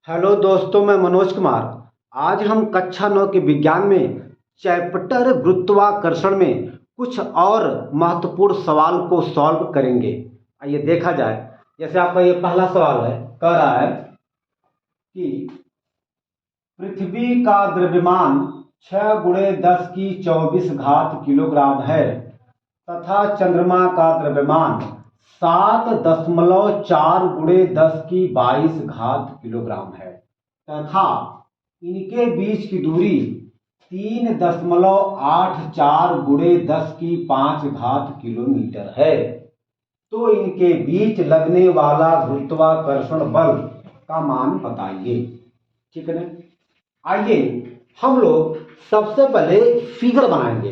Hello दोस्तों, मैं मनोज कुमार। आज हम कक्षा 9 के विज्ञान में चैप्टर गुरुत्वाकर्षण में कुछ और महत्वपूर्ण सवाल को सॉल्व करेंगे। आइए देखा जाए। जैसे आपका ये पहला सवाल है, कह रहा है कि पृथ्वी का द्रव्यमान 6 गुणे 10 की 24 घात किलोग्राम है तथा चंद्रमा का द्रव्यमान 7.4 गुणे 10 की 22 घात किलोग्राम है तथा इनके बीच की दूरी 3.84 गुणे 10 की 5 घात किलोमीटर है। तो इनके बीच लगने वाला गुरुत्वाकर्षण बल का मान बताइए। ठीक है ना। आइए हम लोग सबसे पहले फिगर बनाएंगे।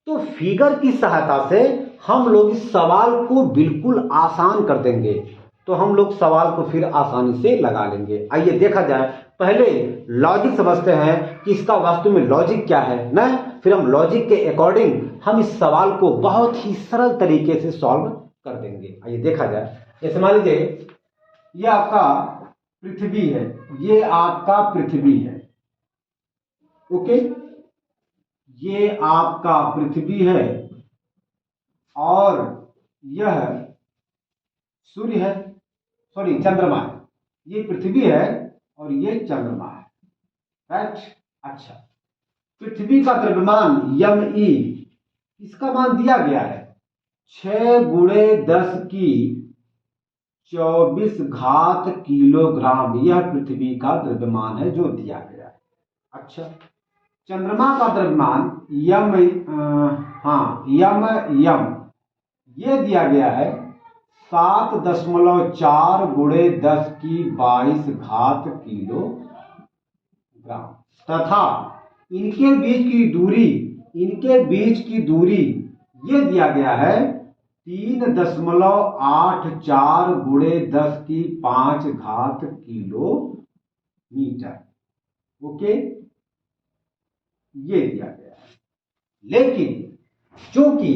तो फिगर की सहायता से हम लोग इस सवाल को बिल्कुल आसान कर देंगे। तो हम लोग सवाल को फिर आसानी से लगा लेंगे। आइए देखा जाए। पहले लॉजिक समझते हैं कि इसका वास्तव में लॉजिक क्या है ना। फिर हम लॉजिक के अकॉर्डिंग हम इस सवाल को बहुत ही सरल तरीके से सॉल्व कर देंगे। आइए देखा जाए। जैसे मान लीजिए ये आपका पृथ्वी है, ये आपका पृथ्वी है। ओके, ये आपका पृथ्वी है और यह सूर्य है, सॉरी चंद्रमा है। ये पृथ्वी है और ये चंद्रमा है। राइट। अच्छा, पृथ्वी का द्रव्यमान ME, इसका मान दिया गया है 6 गुणे 10 की 24 घात किलोग्राम। यह पृथ्वी का द्रव्यमान है जो दिया गया है। अच्छा, चंद्रमा का द्रव्यमान यम ये दिया गया है 7.4 गुणे 10 की 22 घात किलोग्राम तथा इनके बीच की दूरी ये दिया गया है 3.84 गुणे 10 की 5 घात किलोमीटर। ओके, ये दिया गया है। लेकिन चूंकि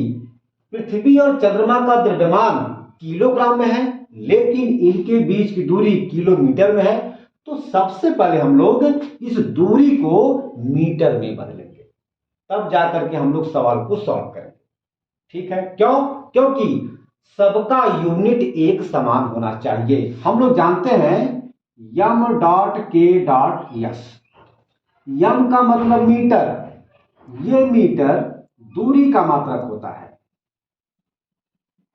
पृथ्वी और चंद्रमा का द्रव्यमान किलोग्राम में है लेकिन इनके बीच की दूरी किलोमीटर में है, तो सबसे पहले हम लोग इस दूरी को मीटर में बदलेंगे, तब जाकर के हम लोग सवाल को सॉल्व करेंगे। ठीक है। क्यों? क्योंकि सबका यूनिट एक समान होना चाहिए। हम लोग जानते हैं m.k.s। यम का मतलब मीटर, ये मीटर दूरी का मात्रक होता है।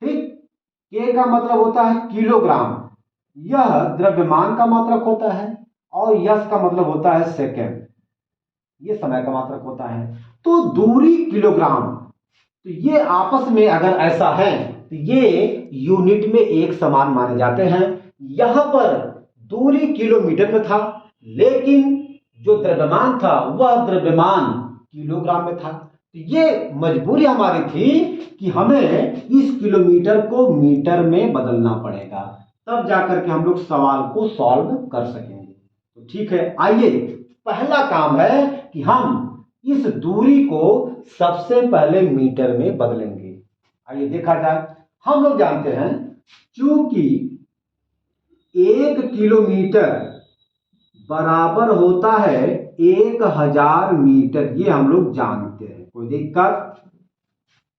ठीक। के का मतलब होता है किलोग्राम, यह द्रव्यमान का मात्रक होता है। और यस का मतलब होता है सेकेंड, ये समय का मात्रक होता है। तो दूरी किलोग्राम, तो ये आपस में अगर ऐसा है तो ये यूनिट में एक समान माने जाते हैं। यहां पर दूरी किलोमीटर में था लेकिन जो द्रव्यमान था वह द्रव्यमान किलोग्राम में था। तो ये मजबूरी हमारी थी कि हमें इस किलोमीटर को मीटर में बदलना पड़ेगा, तब जाकर के हम लोग सवाल को सॉल्व कर सकेंगे। तो ठीक है, आइए पहला काम है कि हम इस दूरी को सबसे पहले मीटर में बदलेंगे। आइए देखा जाए। हम लोग जानते हैं चूंकि 1 किलोमीटर बराबर होता है 1000 मीटर, ये हम लोग जानते हैं। कोई दिक्कत?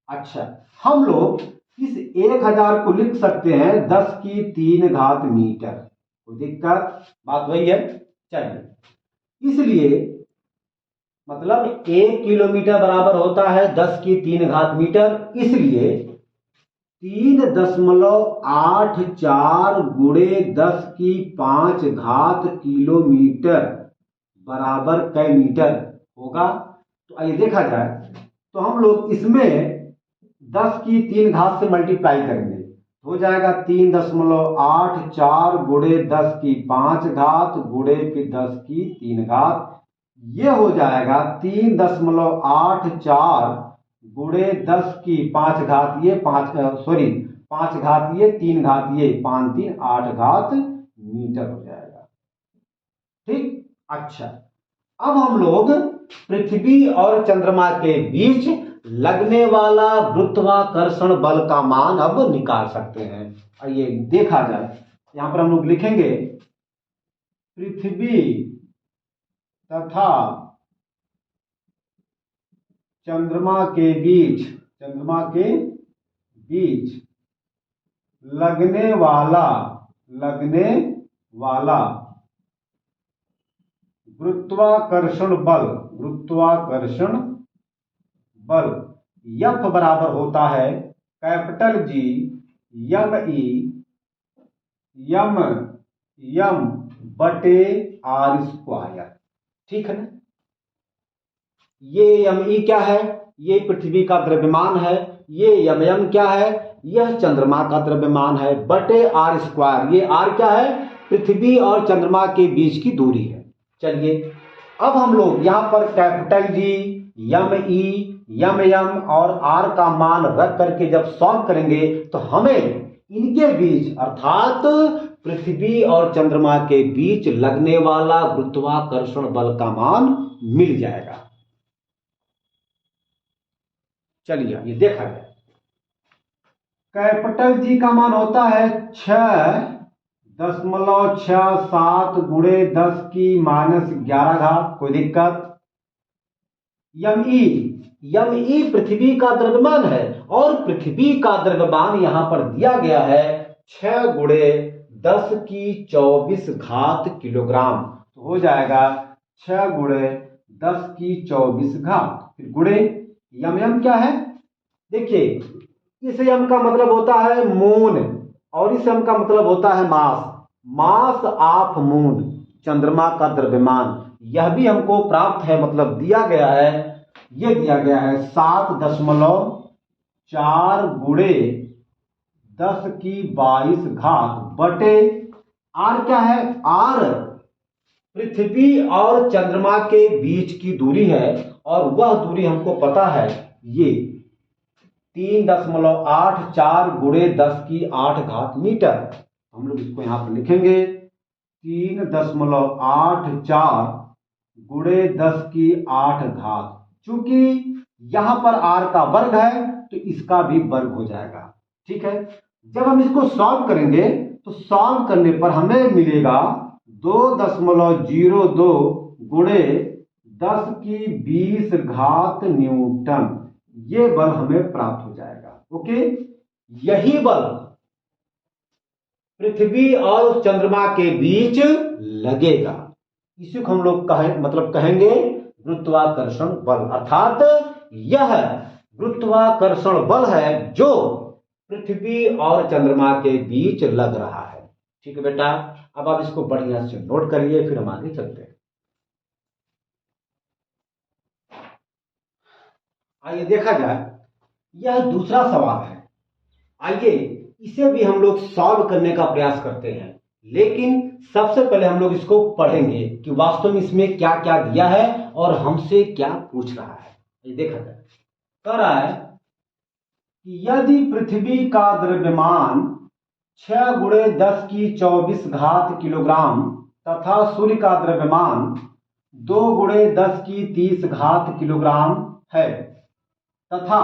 अच्छा, हम लोग इस 1000 को लिख सकते हैं 10 की 3 घात मीटर। कोई दिक्कत? बात वही है। चलिए, इसलिए मतलब 1 किलोमीटर बराबर होता है 10 की 3 घात मीटर, इसलिए 3.84 गुणे 10 की 5 घात किलोमीटर बराबर कै मीटर होगा। तो आइए देखा जाए। तो हम लोग इसमें 10 की 3 घात से मल्टीप्लाई करेंगे, हो जाएगा 3.84 गुणे 10 की 5 घात गुणे फिर 10 की 3 घात, ये हो जाएगा 3.84 गुणे 10 की 5 घात ये 5 घात ये 3 घात ये 5 3 8 घात मीटर हो जाएगा। ठीक। अच्छा, अब हम लोग पृथ्वी और चंद्रमा के बीच लगने वाला गुरुत्वाकर्षण बल का मान अब निकाल सकते हैं। आइए देखा जाए। यहां पर हम लोग लिखेंगे पृथ्वी तथा चंद्रमा के बीच लगने वाला गुरुत्वाकर्षण बल F बराबर होता है कैपिटल G m बटे r²। ठीक है ना। ये me क्या है, ये पृथ्वी का द्रव्यमान है। ये m क्या है, यह चंद्रमा का द्रव्यमान है, बटे r²। ये r क्या है, पृथ्वी और चंद्रमा के बीच की दूरी है। चलिए अब हम लोग यहाँ पर कैपिटल G m और r का मान रख करके जब सॉल्व करेंगे तो हमें इनके बीच अर्थात पृथ्वी और चंद्रमा के बीच लगने वाला गुरुत्वाकर्षण बल का मान मिल जाएगा। चलिए ये देखा जाए। कैपिटल G का मान होता है 6.67 गुणे 10 की -11 कोई दिक्कत। me पृथ्वी का द्रव्यमान है और पृथ्वी का द्रव्यमान यहां पर दिया गया है 6 गुणे 10 की 24 किलोग्राम। तो हो जाएगा 6 गुणे 10 की 24 फिर गुणे m क्या है, देखिए इस m का मतलब होता है मून और इस m का मतलब होता है मास ऑफ मून, चंद्रमा का द्रव्यमान। यह भी हमको प्राप्त है, मतलब दिया गया है, ये दिया गया है 7.4 गुणे 10 की 22 बटे r क्या है, r पृथ्वी और चंद्रमा के बीच की दूरी है और वह दूरी हमको पता है ये 3.84 गुणे 10 की 8 मीटर। हम लोग इसको यहां पर लिखेंगे 3.84 गुणे 10 की 8। चूंकि यहां पर r का वर्ग है तो इसका भी वर्ग हो जाएगा। ठीक है, जब हम इसको सॉल्व करेंगे तो सॉल्व करने पर हमें मिलेगा 2.02 गुणे 10 की 20 न्यूटन। ये बल हमें प्राप्त हो जाएगा। ओके, यही बल पृथ्वी और चंद्रमा के बीच लगेगा। इसी को हम लोग कहेंगे गुरुत्वाकर्षण बल, अर्थात यह गुरुत्वाकर्षण बल है जो पृथ्वी और चंद्रमा के बीच लग रहा है। ठीक है बेटा, अब आप इसको बढ़िया से नोट करिए, फिर हम आगे चलते हैं। आइए देखा जाए, यह दूसरा सवाल है। आइए इसे भी हम लोग सॉल्व करने का प्रयास करते हैं, लेकिन सबसे पहले हम लोग इसको पढ़ेंगे कि वास्तव में इसमें क्या क्या दिया है और हमसे क्या पूछ रहा है। ये देखा जाए, कह रहा है कि यदि पृथ्वी का द्रव्यमान 6 गुणे 10 की 24 किलोग्राम तथा सूर्य का द्रव्यमान 2 गुणे 10 की 30 किलोग्राम है तथा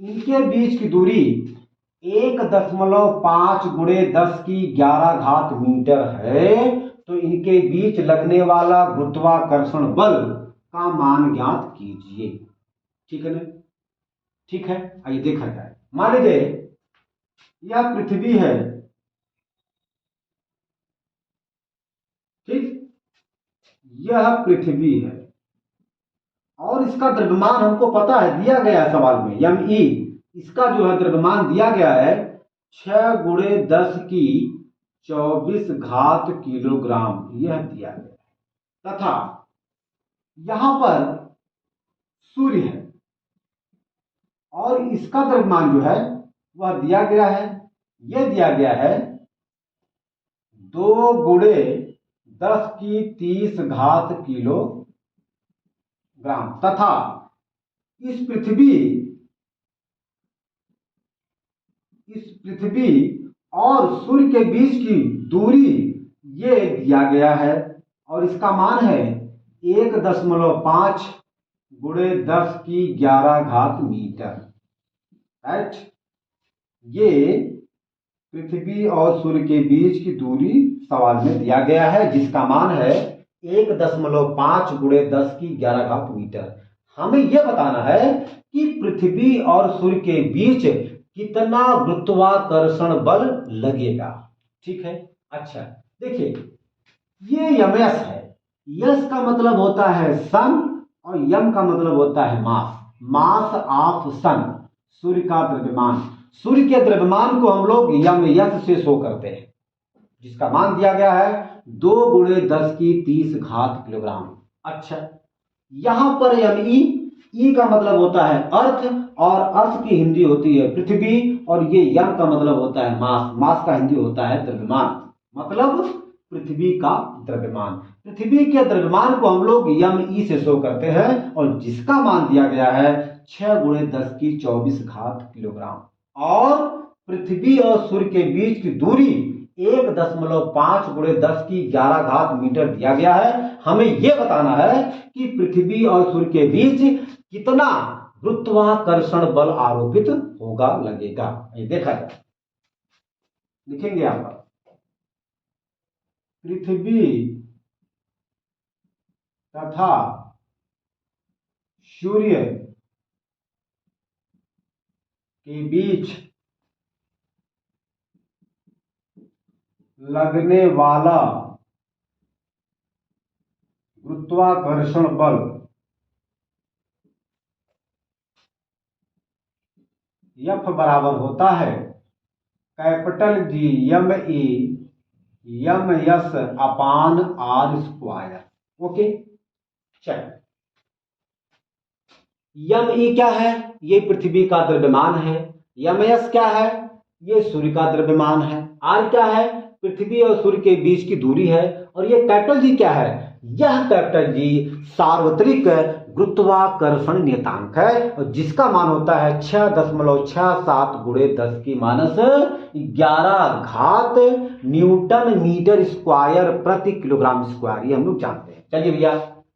इनके बीच की दूरी 1.5 गुणे 10 की 11 मीटर है, तो इनके बीच लगने वाला गुरुत्वाकर्षण बल का मान ज्ञात कीजिए। ठीक है ना। ठीक है, आइए देखा जाए। मान लीजिए यह पृथ्वी है, ठीक, यह पृथ्वी है और इसका द्रव्यमान हमको पता है, दिया गया है सवाल में me, इसका जो है द्रव्यमान दिया गया है 6 गुणे 10 की 24 किलोग्राम, यह दिया गया है तथा यहां पर सूर्य है और इसका द्रव्यमान जो है वह दिया गया है, यह दिया गया है 2 गुणे 10 की 30 किलोग्राम तथा इस पृथ्वी और सूर्य के बीच की दूरी ये दिया गया है और इसका मान है 1.5 गुणे 10 की 11 मीटर। राइट, ये पृथ्वी और सूर्य के बीच की दूरी सवाल में दिया गया है, जिसका मान है 1.5 गुणे 10 की 11 घात मीटर। हमें यह बताना है कि पृथ्वी और सूर्य के बीच कितना गुरुत्वाकर्षण बल लगेगा। ठीक है, अच्छा देखिए, ये यमयस है। यस का मतलब होता है सन और यम का मतलब होता है मास। मास ऑफ सन, सूर्य का द्रव्यमान। सूर्य के द्रव्यमान को हम लोग यम यस से शो करते हैं, जिसका मान दिया गया है 2 गुणे 10 की 30 घात किलोग्राम। अच्छा, यहां पर यम ई का मतलब होता है अर्थ, और अर्थ की हिंदी होती है पृथ्वी, और ये यम का मतलब होता है मास। मास का हिंदी होता है द्रव्यमान, मतलब पृथ्वी का द्रव्यमान। पृथ्वी के द्रव्यमान को हम लोग यम ई से शो करते हैं, और जिसका मान दिया गया है 6 गुणे 10 की 24 घात किलोग्राम। और पृथ्वी और सूर्य के बीच की दूरी 1.5 गुणे 10 की 11 घात मीटर दिया गया है। हमें यह बताना है कि पृथ्वी और सूर्य के बीच कितना गुरुत्वाकर्षण बल आरोपित होगा, लगेगा। ये देखा जाए, लिखेंगे आप, पृथ्वी तथा सूर्य के बीच लगने वाला गुरुत्वाकर्षण बल F बराबर होता है capital G M E M S upon R square. Okay, चल, यम ई क्या है? ये पृथ्वी का द्रव्यमान है। यम एस क्या है? ये सूर्य का द्रव्यमान है। आर क्या है? पृथ्वी और सूर्य के बीच की दूरी है। और ये कैपिटल जी क्या है? यह कैपिटल जी सार्वत्रिक गुरुत्वाकर्षण नियतांक है, और जिसका मान होता है 6.67 गुणे 10 की माइनस 11 घात न्यूटन मीटर स्क्वायर प्रति किलोग्राम स्क्वायर। ये हम लोग जानते हैं। चलिए भैया,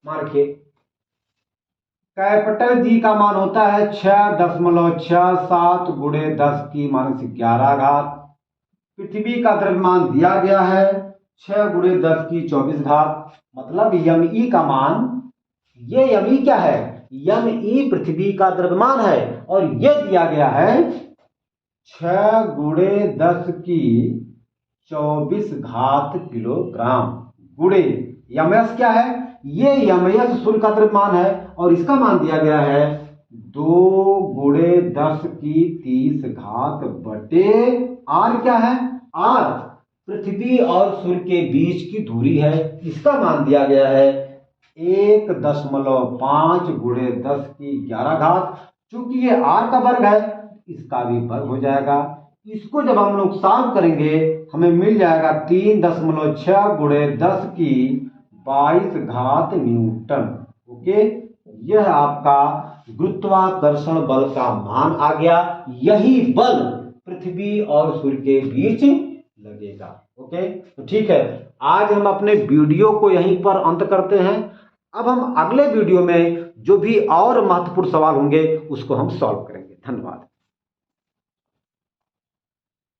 मान रखिए, कैपिटल जी का मान होता है 6.67 गुणे 10 की माइनस 11 घात। पृथ्वी का द्रव्यमान दिया गया है 6 गुणे 10 की 24 घात। मतलब यम ई का मान, ये यम ई क्या है? यम ई पृथ्वी का द्रव्यमान है, और ये दिया गया है 6 गुणे 10 की 24 घात किलोग्राम। गुणे यम एस क्या है? ये यम एस सूर्य का द्रव्यमान है, और इसका मान दिया गया है 2 गुणे 10 की 30 घात बटे आर क्या है? आर पृथ्वी और सूर्य के बीच की दूरी है। इसका मान दिया गया है 1.5 गुणे 10 की 11 घात। चूंकि ये आर का वर्ग है, इसका भी वर्ग हो जाएगा। इसको जब हम लोग सॉल्व करेंगे, हमें मिल जाएगा 3.6 गुणे 10 की 22 घात न्यूटन। ओके, यह आपका गुरुत्वाकर्षण बल का मान आ गया। यही बल पृथ्वी और सूर्य के बीच लगेगा। ओके, तो ठीक है, आज हम अपने वीडियो को यहीं पर अंत करते हैं। अब हम अगले वीडियो में जो भी और महत्वपूर्ण सवाल होंगे उसको हम सॉल्व करेंगे। धन्यवाद।